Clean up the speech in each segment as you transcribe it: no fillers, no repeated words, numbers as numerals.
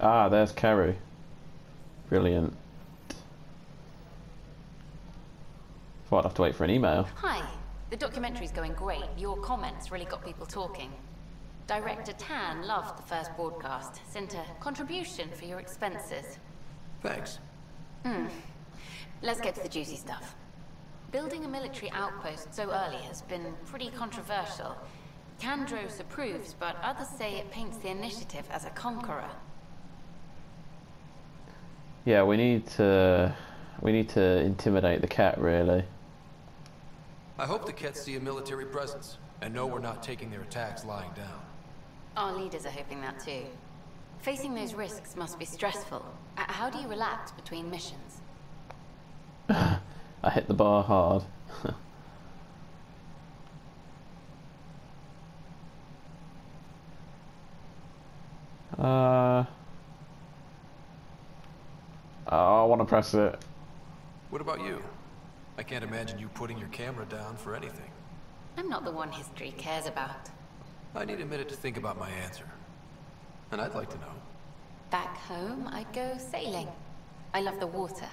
Ah, there's Kerry. Brilliant. Thought I'd have to wait for an email. Hi. The documentary's going great. Your comments really got people talking. Director Tan loved the first broadcast. Sent a contribution for your expenses. Thanks. Let's get to the juicy stuff. Building a military outpost so early has been pretty controversial. Kandros approves, but others say it paints the initiative as a conqueror. Yeah, we need to intimidate the cat, really. I hope the Kets see a military presence and know we're not taking their attacks lying down. Our leaders are hoping that too. Facing those risks must be stressful. How do you relax between missions? I hit the bar hard. I want to press it. What about you? I can't imagine you putting your camera down for anything. I'm not the one history cares about. I need a minute to think about my answer. And I'd like to know. Back home, I'd go sailing. I love the water.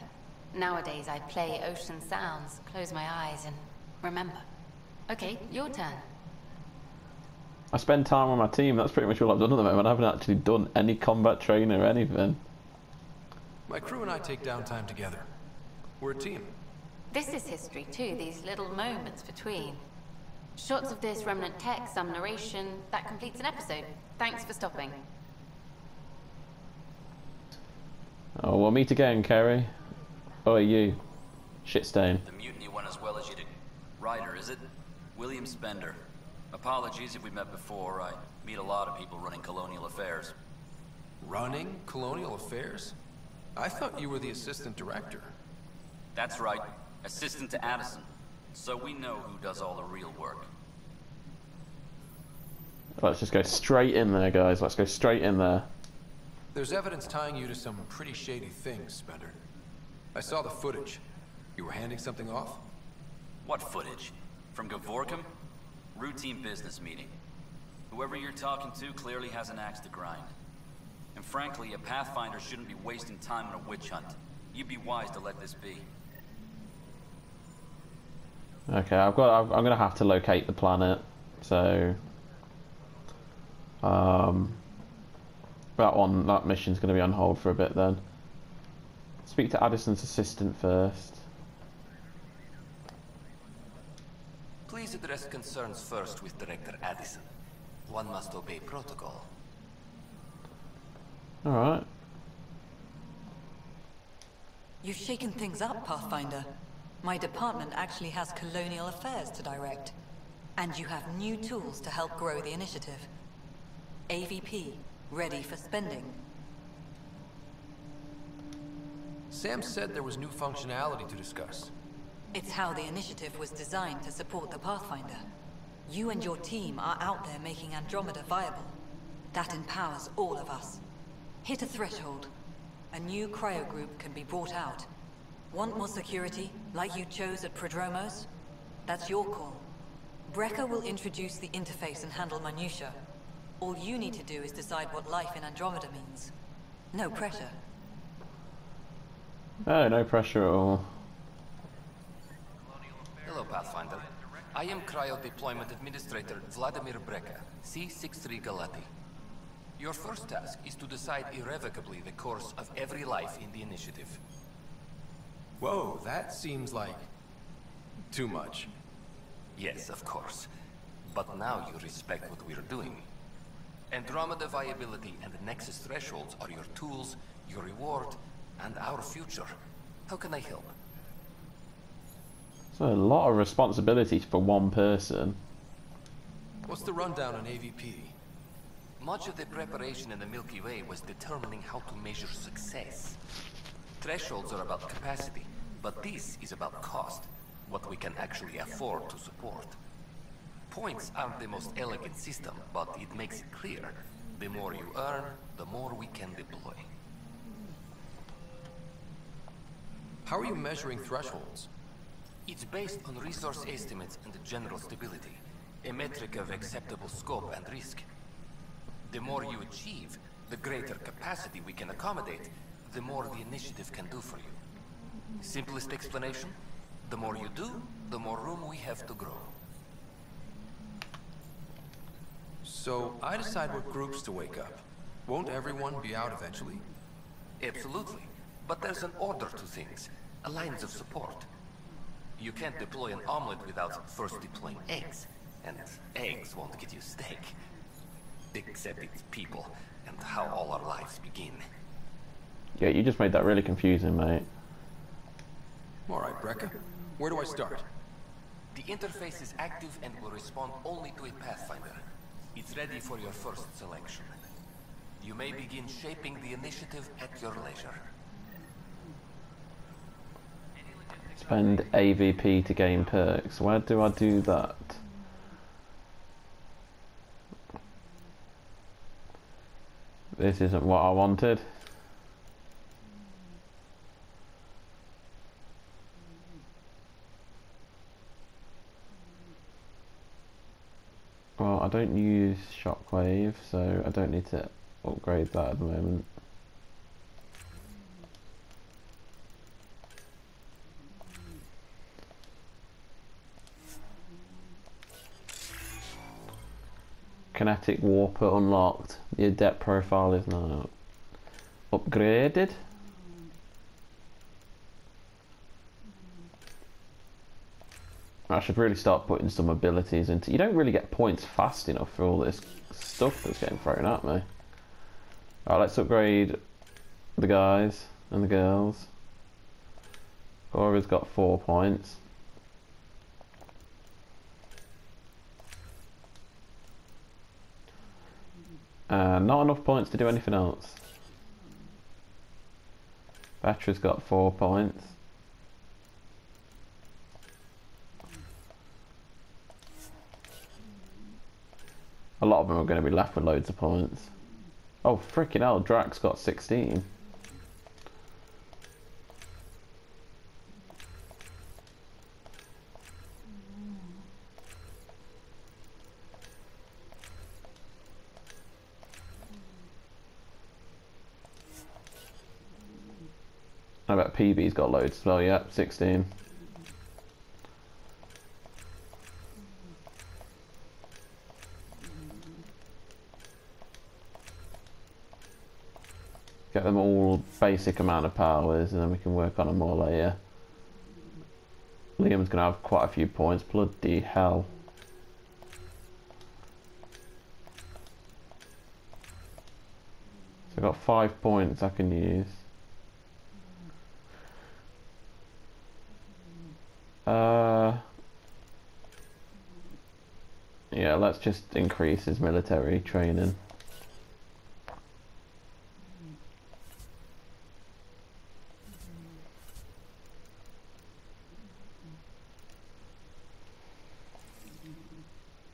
Nowadays, I play ocean sounds, close my eyes, and remember. Okay, your turn. I spend time with my team. That's pretty much all I've done at the moment. I haven't actually done any combat training or anything. My crew and I take downtime together. We're a team. This is history too, these little moments between. Shots of this remnant tech, some narration, that completes an episode. Thanks for stopping. Oh, we'll meet again, Kerry. Oh, you. Shitstain. The mutiny went as well as you did. Ryder, is it? William Spender. Apologies if we met before. I meet a lot of people running colonial affairs. Running colonial affairs? I thought you were the assistant director. That's right. Assistant to Addison. So we know who does all the real work. Let's just go straight in there, guys. Let's go straight in there. There's evidence tying you to some pretty shady things, Spender. I saw the footage. You were handing something off? What footage? From Gavorkum? Routine business meeting. Whoever you're talking to clearly has an axe to grind. And frankly, a Pathfinder shouldn't be wasting time on a witch hunt. You'd be wise to let this be. Okay, I'm gonna have to locate the planet. So, that mission's gonna be on hold for a bit then. Speak to Addison's assistant first. Please address concerns first with Director Addison. One must obey protocol. Alright. You've shaken things up, Pathfinder. My department actually has colonial affairs to direct. And you have new tools to help grow the initiative. AVP, ready for spending. Sam said there was new functionality to discuss. It's how the initiative was designed to support the Pathfinder. You and your team are out there making Andromeda viable. That empowers all of us. Hit a threshold. A new cryo group can be brought out. Want more security, like you chose at Prodromos? That's your call. Brecker will introduce the interface and handle minutiae. All you need to do is decide what life in Andromeda means. No pressure. Oh, no pressure at all. Hello, Pathfinder. I am Cryo Deployment Administrator Vladimir Brecker, C-63 Galati. Your first task is to decide irrevocably the course of every life in the initiative. Whoa, that seems like too much. Yes, of course. But now you respect what we're doing. Andromeda viability and the Nexus thresholds are your tools, your reward, and our future. How can I help? It's a lot of responsibilities for one person. What's the rundown on AVP? Much of the preparation in the Milky Way was determining how to measure success. Thresholds are about capacity, but this is about cost, what we can actually afford to support. Points aren't the most elegant system, but it makes it clear. The more you earn, the more we can deploy. How are you measuring thresholds? It's based on resource estimates and general stability, a metric of acceptable scope and risk. The more you achieve, The greater capacity we can accommodate, the more the initiative can do for you. Simplest explanation, the more you do, the more room we have to grow. So, I decide what groups to wake up. Won't everyone be out eventually? Absolutely. But there's an order to things, a lines of support. You can't deploy an omelet without first deploying eggs. And eggs won't get you steak. Except it's people, and how all our lives begin. Yeah, you just made that really confusing, mate. Alright, Brekka. Where do I start? The interface is active and will respond only to a Pathfinder. It's ready for your first selection. You may begin shaping the initiative at your leisure. Spend AVP to gain perks. Where do I do that? This isn't what I wanted. Well, I don't use shockwave, so I don't need to upgrade that at the moment. Kinetic warper unlocked. The adept profile is now upgraded. I should really start putting some abilities into. You don't really get points fast enough for all this stuff that's getting thrown at me. Alright, let's upgrade the guys and the girls. Cora's got 4 points. Not enough points to do anything else. Vetra's got 4 points. A lot of them are going to be left with loads of points. Oh, freaking hell, Drax got 16. I bet PB's got loads as well, yeah, 16. Get them all basic amount of powers and then we can work on them more later. Liam's gonna have quite a few points, bloody hell. So I've got 5 points I can use. Yeah, let's just increase his military training.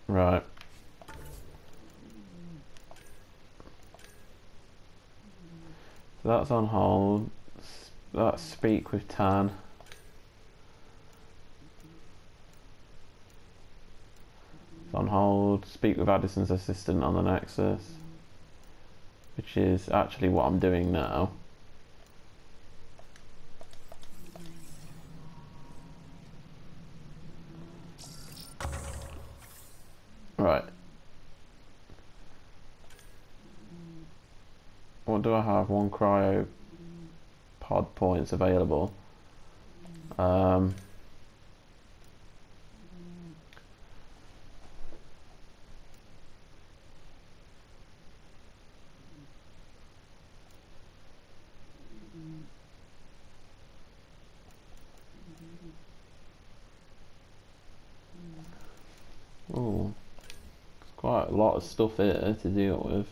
Right. So that's on hold. Let's speak with Tan. It's on hold. Speak with Addison's assistant on the Nexus, which is actually what I'm doing now. Right. What do I have? 1 cryo pod points available. Ooh, there's quite a lot of stuff here to deal with.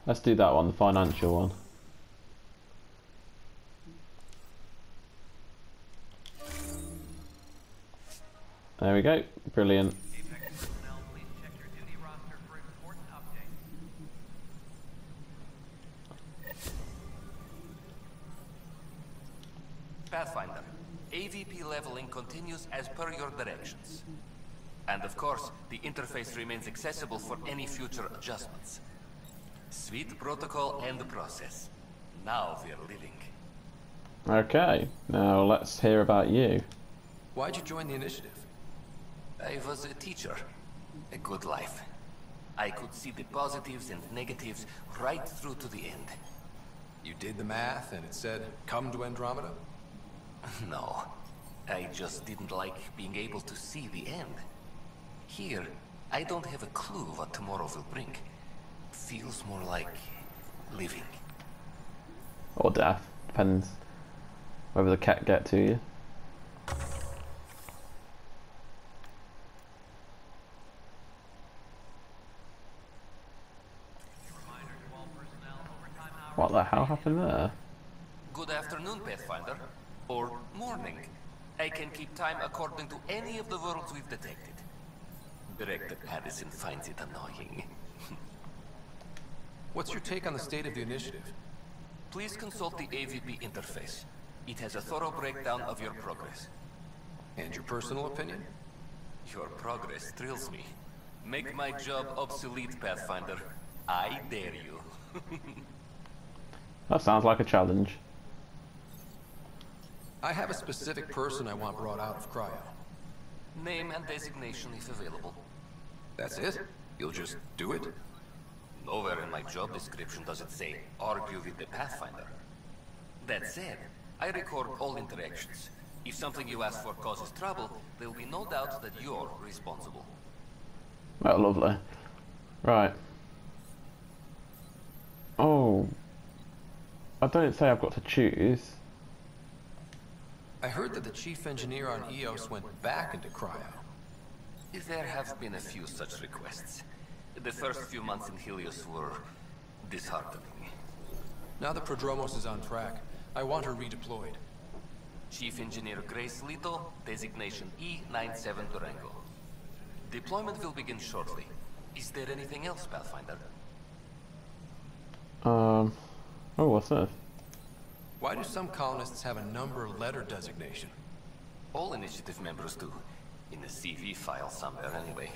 Let's do that one, the financial one. There we go, brilliant. Pathfinder, AVP leveling continues as per your directions. And of course, the interface remains accessible for any future adjustments. Sweet protocol and process. Now we're living. Okay, now let's hear about you. Why'd you join the initiative? I was a teacher. A good life. I could see the positives and negatives right through to the end. You did the math and it said, come to Andromeda? No. I just didn't like being able to see the end. Here, I don't have a clue what tomorrow will bring. Feels more like living. Or death, depends whether the cat get to you. What the hell happened there? Good afternoon, Pathfinder. Or morning. I can keep time according to any of the worlds we've detected. Director Addison finds it annoying. What's your take on the state of the initiative? Please consult the AVP interface. It has a thorough breakdown of your progress. And your personal opinion? Your progress thrills me. Make my job obsolete, Pathfinder. I dare you. That sounds like a challenge. I have a specific person I want brought out of cryo. Name and designation if available. That's it? You'll just do it? Nowhere in my job description does it say, argue with the Pathfinder. That said, I record all interactions. If something you ask for causes trouble, there will be no doubt that you're responsible. Oh, lovely. Right. Oh. I don't say I've got to choose. I heard that the chief engineer on EOS went back into cryo. There have been a few such requests. The first few months in Helios were disheartening. Now that Prodromos is on track, I want her redeployed. Chief Engineer Grace Leto, designation E97 Durango. Deployment will begin shortly. Is there anything else, Pathfinder? Oh, what's this? Why do some colonists have a number letter designation? All initiative members do. In the CV file somewhere anyway.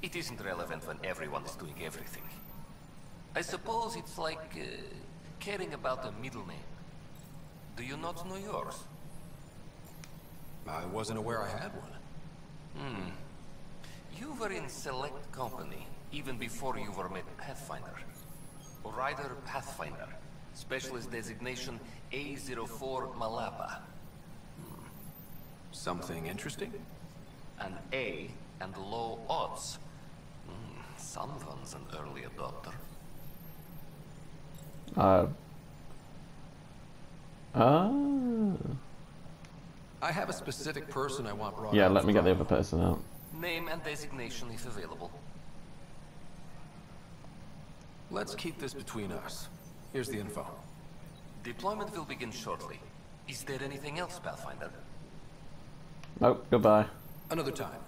It isn't relevant when everyone is doing everything. I suppose it's like caring about a middle name. Do you not know yours? I wasn't aware I had one. You were in select company, even before you were made Pathfinder. Rider Pathfinder. Specialist designation A04 Malapa. Something interesting? An A and low odds. Someone's an early adopter. I have a specific person I want brought out. Yeah, let me get the other person out. Name and designation if available. Let's keep this between us. Here's the info. Deployment will begin shortly. Is there anything else, Pathfinder? Nope, goodbye. Another time.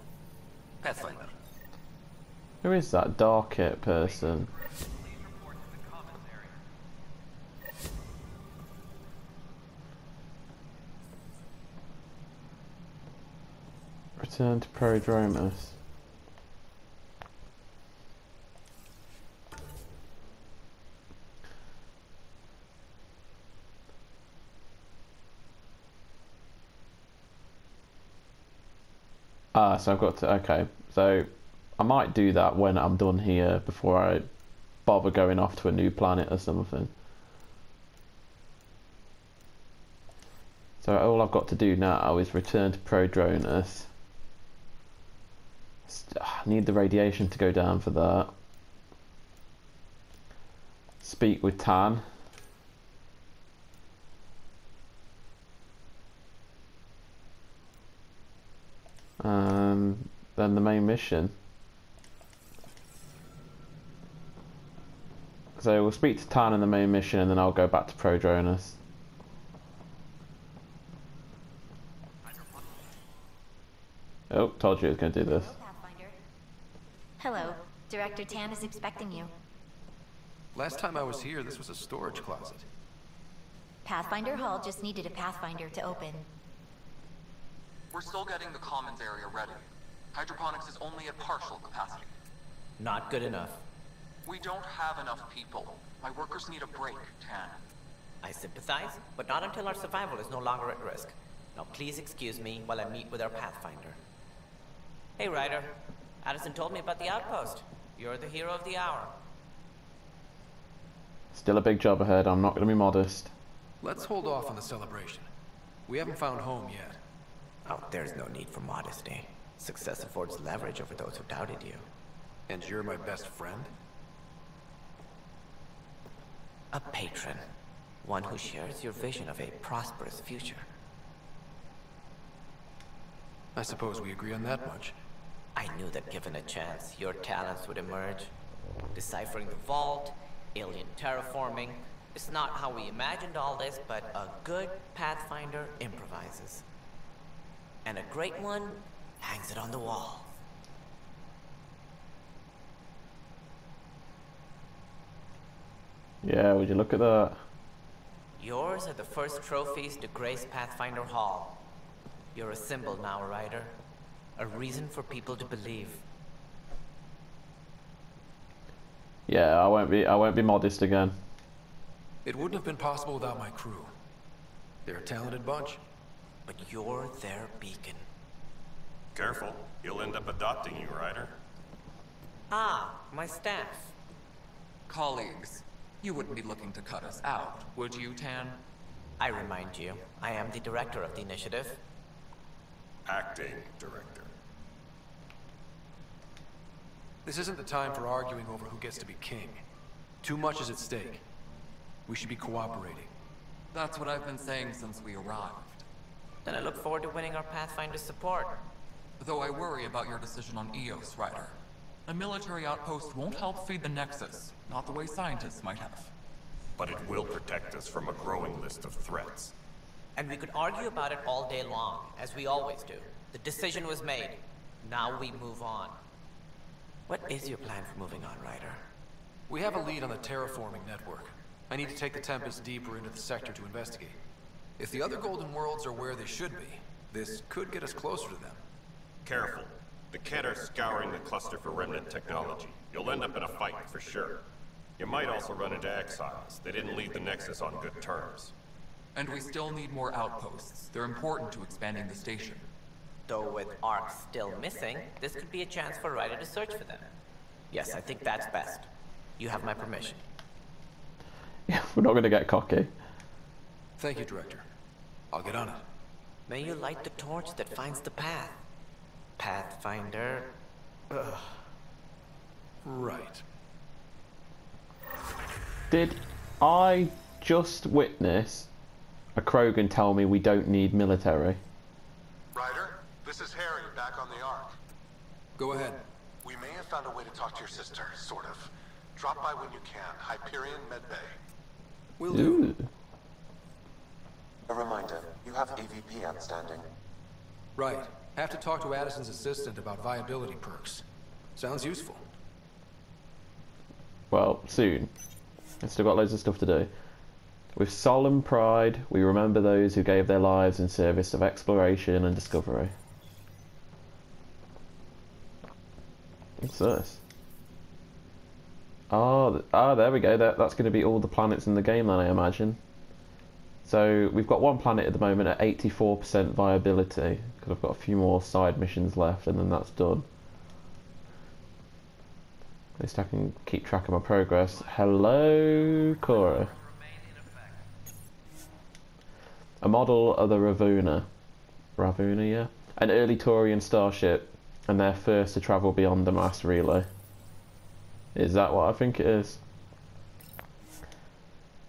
Pathfinder. Who is that dark kit person? Return to Prodromos. So I've got to, okay, so I might do that when I'm done here before I bother going off to a new planet or something. So all I've got to do now is return to Prodromos. I need the radiation to go down for that. Speak with Tan. And then the main mission. So we'll speak to Tan in the main mission and then I'll go back to Prodromos. Oh, told you I was going to do this. Hello, Director Tan is expecting you. Last time I was here, this was a storage closet. Pathfinder Hall just needed a Pathfinder to open. We're still getting the commons area ready. Hydroponics is only at partial capacity. Not good enough. We don't have enough people. My workers need a break, Tan. I sympathize, but not until our survival is no longer at risk. Now please excuse me while I meet with our Pathfinder. Hey Ryder, Addison told me about the outpost. You're the hero of the hour. Still a big job ahead, I'm not going to be modest. Let's hold off on the celebration. We haven't found home yet. Oh, there's no need for modesty. Success affords leverage over those who doubted you. And you're my best friend? A patron. One who shares your vision of a prosperous future. I suppose we agree on that much. I knew that given a chance, your talents would emerge. Deciphering the vault, alien terraforming. It's not how we imagined all this, but a good Pathfinder improvises. And a great one hangs it on the wall. Yeah, would you look at that? Yours are the first trophies to grace Pathfinder Hall. You're a symbol now, Ryder. A reason for people to believe. Yeah, I won't be modest again. It wouldn't have been possible without my crew. They're a talented bunch. But you're their beacon. Careful, he'll end up adopting you, Ryder. Ah, my staff. Colleagues, you wouldn't be looking to cut us out, would you, Tan? I remind you, I am the director of the initiative. Acting director. This isn't the time for arguing over who gets to be king. Too much is at stake. We should be cooperating. That's what I've been saying since we arrived. Then I look forward to winning our Pathfinder's support. Though I worry about your decision on Eos, Ryder. A military outpost won't help feed the Nexus, not the way scientists might have. But it will protect us from a growing list of threats. And we could argue about it all day long, as we always do. The decision was made. Now we move on. What is your plan for moving on, Ryder? We have a lead on the terraforming network. I need to take the Tempest deeper into the sector to investigate. If the other Golden Worlds are where they should be, this could get us closer to them. Careful. The Kett are scouring the cluster for remnant technology. You'll end up in a fight for sure. You might also run into exiles. They didn't leave the Nexus on good terms. And we still need more outposts. They're important to expanding the station. Though with Ark still missing, this could be a chance for Ryder to search for them. Yes, I think that's best. You have my permission. Yeah, we're not going to get cocky. Thank you, Director. I'll get on it. May you light the torch that finds the path. Pathfinder. Ugh. Right. Did I just witness a Krogan tell me we don't need military? Ryder, this is Harry, back on the Ark. Go ahead. We may have found a way to talk to your sister, sort of. Drop by when you can. Hyperion Med Bay. Will do. A reminder, you have AVP outstanding. Right. Have to talk to Addison's assistant about viability perks. Sounds useful. Well, soon. I've still got loads of stuff to do. With solemn pride, we remember those who gave their lives in service of exploration and discovery. What's this? Oh, there we go. That's going to be all the planets in the game then, I imagine. So we've got one planet at the moment at 84% viability, because I've got a few more side missions left, and then that's done. At least I can keep track of my progress. Hello, Cora. A model of the Ravuna, yeah? An early Taurian starship, and they're first to travel beyond the mass relay. Is that what I think it is?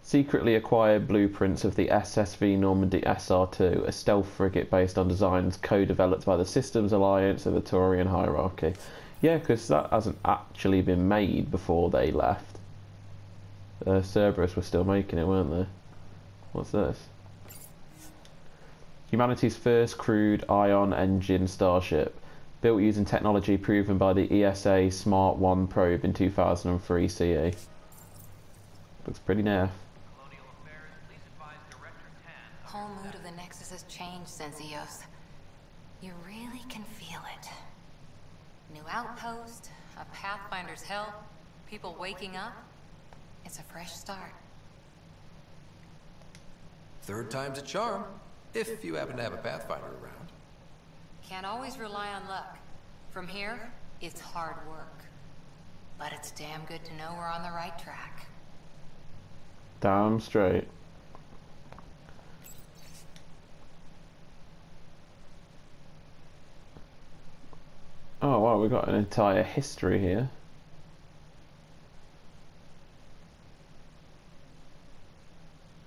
Secretly acquired blueprints of the SSV Normandy SR2, a stealth frigate based on designs co-developed by the Systems Alliance and the Taurian hierarchy. Yeah, because that hasn't actually been made before they left. Cerberus were still making it, weren't they? What's this? Humanity's first crewed ion engine starship, built using technology proven by the ESA Smart 1 probe in 2003 CE. Looks pretty naff. Whole mood of the Nexus has changed since Eos. You really can feel it. New outpost, a Pathfinder's help, people waking up. It's a fresh start. Third time's a charm, if you happen to have a Pathfinder around. Can't always rely on luck. From here, it's hard work. But it's damn good to know we're on the right track. Damn straight. Oh wow, we've got an entire history here.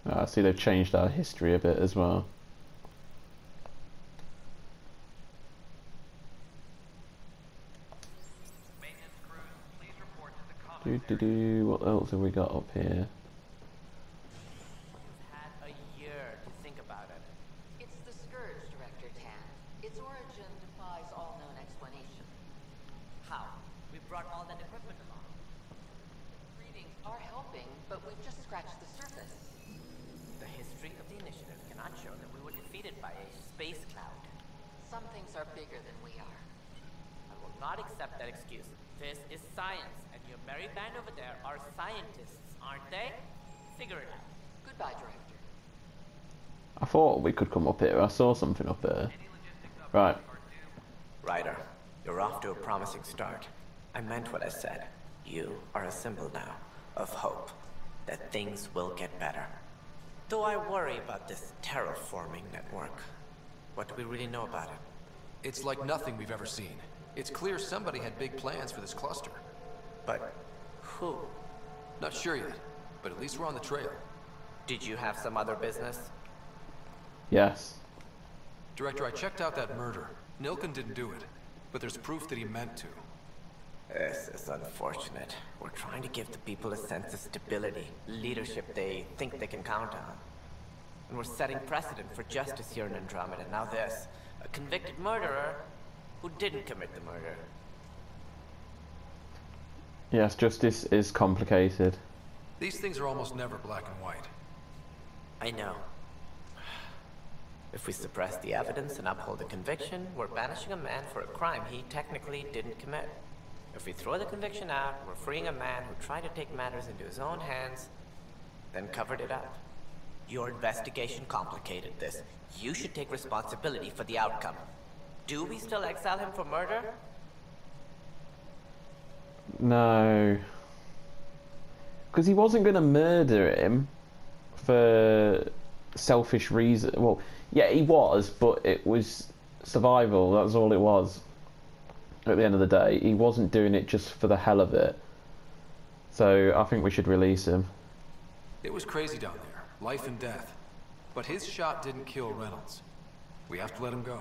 I see they've changed our history a bit as well. What else have we got up here? Had a year to think about it. It's the Scourge, Director Tan. Its origin defies all known explanation. How? We brought all that equipment along. Readings are helping, but we've just scratched the surface. The history of the initiative cannot show that we were defeated by a space cloud. Some things are bigger than we are. I will not accept that excuse. This is science, and your merry band over there are scientists, aren't they? Figure it out. Goodbye, Director. I thought we could come up here. I saw something up here. Right. Ryder, you're off to a promising start. I meant what I said. You are a symbol now of hope, that things will get better. Though I worry about this terraforming network. What do we really know about it? It's like nothing we've ever seen. It's clear somebody had big plans for this cluster. But who? Not sure yet, but at least we're on the trail. Did you have some other business? Yes. Director, I checked out that murder. Nilken didn't do it, but there's proof that he meant to. This is unfortunate. We're trying to give the people a sense of stability, leadership they think they can count on. And we're setting precedent for justice here in Andromeda. Now this, a convicted murderer who didn't commit the murder. Yes, justice is complicated. These things are almost never black and white. I know. If we suppress the evidence and uphold the conviction, we're banishing a man for a crime he technically didn't commit. If we throw the conviction out, we're freeing a man who tried to take matters into his own hands, then covered it up. Your investigation complicated this. You should take responsibility for the outcome. Do we still exile him for murder? No. Because he wasn't going to murder him for selfish reason. Well, yeah, he was, but it was survival. That's all it was. At the end of the day, he wasn't doing it just for the hell of it. So I think we should release him. It was crazy down there, life and death. But his shot didn't kill Reynolds. We have to let him go.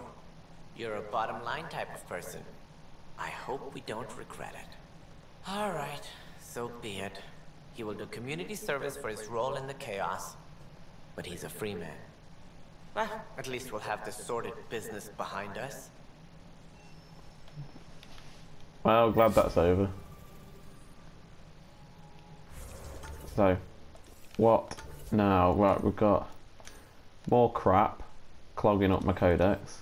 You're a bottom line type of person. I hope we don't regret it. All right, so be it. He will do community service for his role in the chaos. But he's a free man. Well, at least we'll have this sordid business behind us. Well, glad that's over. So, what now? Right, we've got more crap clogging up my codex.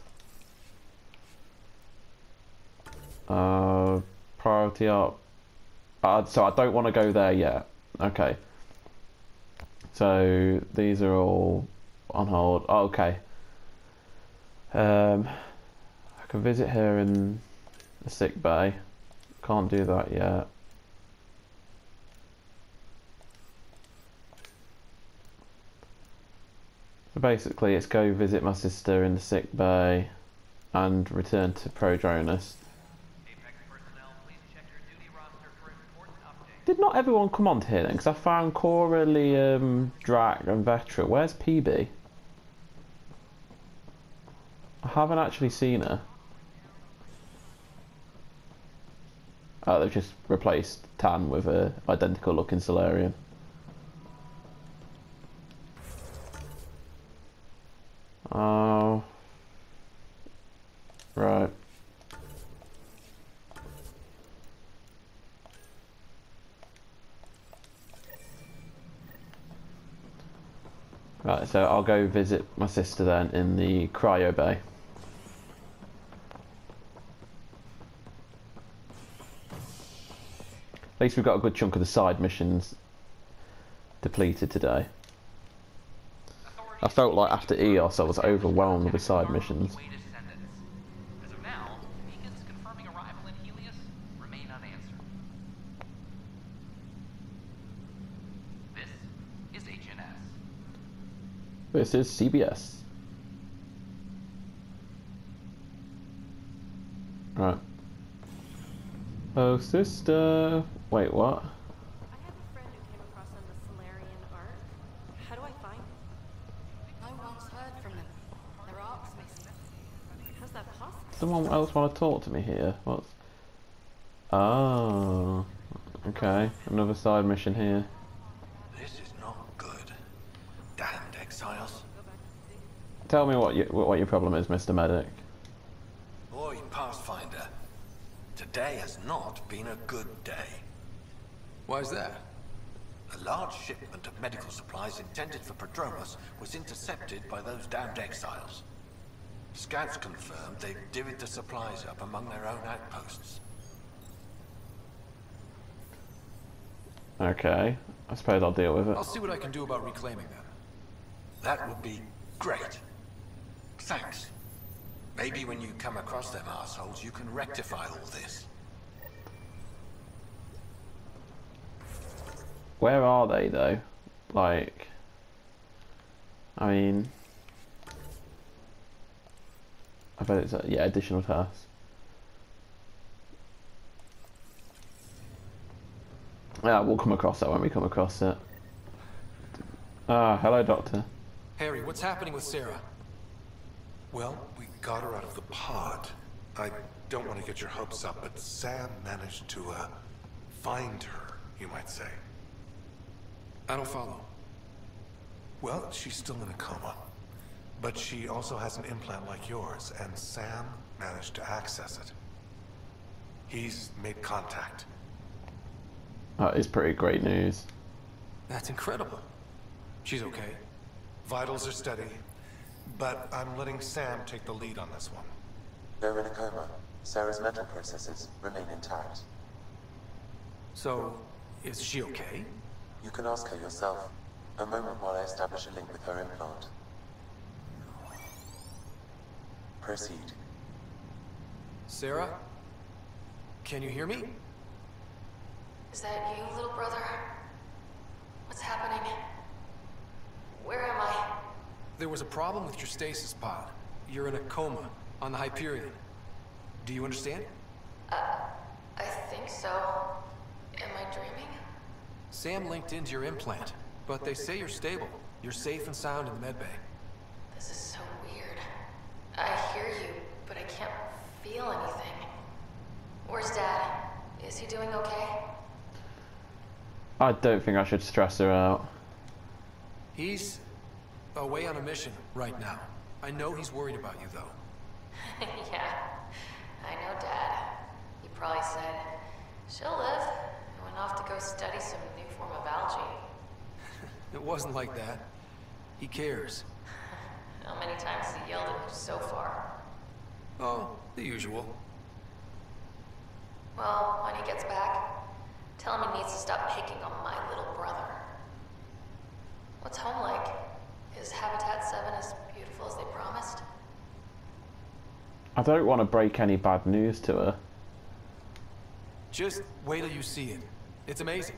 Priority up. So I don't want to go there yet. Okay. So these are all on hold. Oh, okay. I can visit her in the sick bay. Can't do that yet. So basically it's go visit my sister in the sick bay and return to Prodronus. Did not everyone come on here then? Because I found Cora, Liam, Drac and Vetra. Where's PB? I haven't actually seen her. Oh, they've just replaced Tan with a identical looking Solarian. Oh. Right. Right, so I'll go visit my sister then in the cryo bay. least we've got a good chunk of the side missions depleted today. I felt like after EOS I was overwhelmed with side missions. As of now, beacons confirming arrival in Helios remain unanswered. This is HNS. This is CBS. Right. Oh, sister. Wait, what? I have a friend who came across on the Solarian Ark. How do I find him? No one's heard from them. Their ark's missing. How's that possible? Someone else want to talk to me here? What's... Oh. Okay. Another side mission here. This is not good. Damned exiles. Tell me what your problem is, Mr. Medic. Boy, Pathfinder. Today has not been a good day. Why's that? A large shipment of medical supplies intended for Prodromos was intercepted by those damned exiles. Scouts confirmed they've divvied the supplies up among their own outposts. Okay. I suppose I'll deal with it. I'll see what I can do about reclaiming them. That would be great. Thanks. Maybe when you come across them assholes, you can rectify all this. Where are they, though? Like... I mean... I bet it's... yeah, additional tasks. Yeah, we'll come across that when we come across it. Ah, hello, Doctor. Harry, what's happening with Sarah? Well, we got her out of the pod. I don't want to get your hopes up, but Sam managed to, find her, you might say. I don't follow. Well, she's still in a coma. But she also has an implant like yours, and Sam managed to access it. He's made contact. That is pretty great news. That's incredible. She's okay. Vitals are steady, but I'm letting Sam take the lead on this one. They're in a coma. Sarah's mental processes remain intact. So, is she okay? You can ask her yourself. A moment while I establish a link with her implant. Proceed. Sarah? Can you hear me? Is that you, little brother? What's happening? Where am I? There was a problem with your stasis pod. You're in a coma on the Hyperion. Do you understand? I think so. Am I dreaming? Sam linked into your implant, but they say you're stable. You're safe and sound in the medbay. This is so weird. I hear you, but I can't feel anything. Where's Dad? Is he doing okay? I don't think I should stress her out. He's away on a mission right now. I know he's worried about you, though. Yeah, I know Dad. He probably said, she'll live, and went off to go study some new form of algae. It wasn't like that. He cares. How many times has he yelled at you so far? Oh, the usual. Well, when he gets back, tell him he needs to stop picking on my little brother. What's home like? Is Habitat 7 as beautiful as they promised? I don't want to break any bad news to her. Just wait till you see it. It's amazing.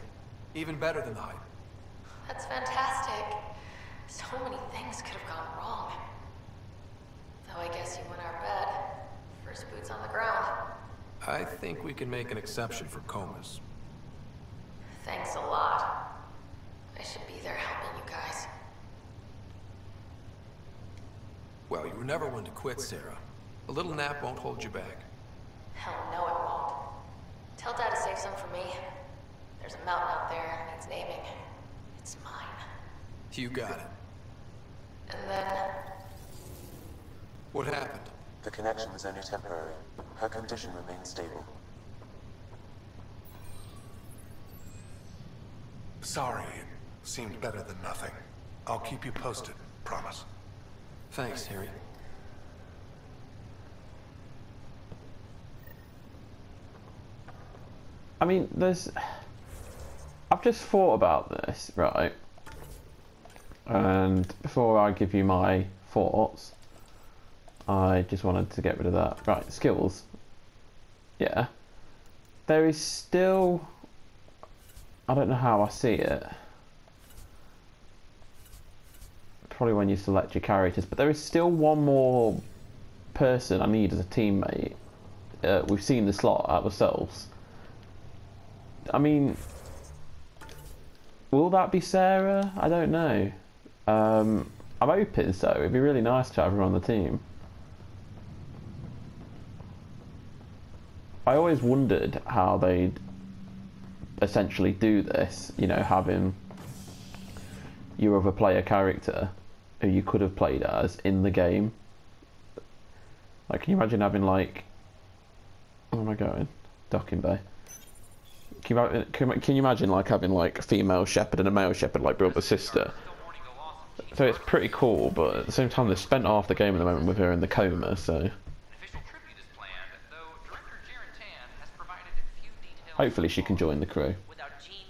Even better than the hype. That's fantastic. So many things could have gone wrong. Though I guess you win our bet. First boots on the ground. I think we can make an exception for comas. Thanks a lot. I should be there helping you guys. Well, you were never one to quit, Sarah. A little nap won't hold you back. Hell no, it won't. Tell Dad to save some for me. There's a mountain out there that needs naming. It's mine. You got it. And then... What happened? The connection was only temporary. Her condition remains stable. Sorry, it seemed better than nothing. I'll keep you posted, promise. Thanks, Harry. I mean, there's... I've just thought about this, right? And before I give you my thoughts, I just wanted to get rid of that. Right, skills. Yeah. There is still... I don't know how I see it. Probably when you select your characters, but there is still one more person I need as a teammate. We've seen the slot ourselves. I mean, will that be Sarah? I don't know. I'm hoping so. It'd be really nice to have her on the team. I always wondered how they'd essentially do this, you know, having your other player character who you could have played as in the game. Like, can you imagine having, like, where am I going? Docking Bay. Can you imagine, like, having, like, a female shepherd and a male shepherd, like, brother sister? So it's pretty cool, but at the same time they've spent half the game at the moment with her in the coma, so hopefully she can join the crew. With our gene